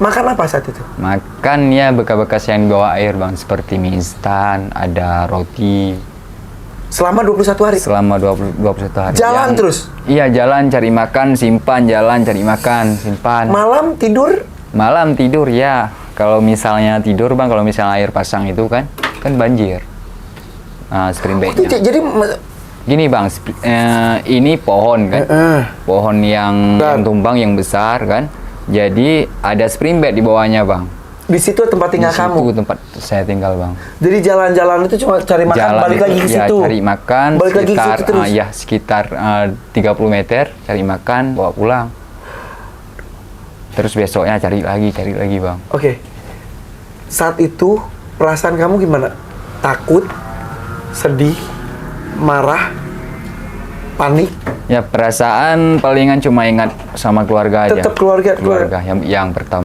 Makan apa saat itu? Makan ya bekas-bekas yang dibawa air bang, seperti mie instan, ada roti. Selama 21 hari? Selama 21 hari. Jalan terus? Iya, jalan cari makan, simpan, jalan cari makan, simpan. Malam tidur? Malam tidur ya. Kalau misalnya tidur bang, kalau misalnya air pasang itu kan banjir. Nah, spring bed-nya. Jadi Gini bang, ini pohon kan, pohon yang tumbang yang besar kan. Jadi ada spring bed di bawahnya bang. Di situ tempat tinggal kamu? Di situ tempat saya tinggal bang. Jadi jalan-jalan itu cuma cari makan, balik lagi ke situ? Ya, cari makan, balik lagi ke situ terus? Ya sekitar 30 meter, cari makan, bawa pulang. Terus besoknya cari lagi bang. Oke. Saat itu perasaan kamu gimana? Takut? Sedih? Marah? Panik? Ya perasaan palingan cuma ingat sama keluarga aja. Tetap keluarga. Yang pertama.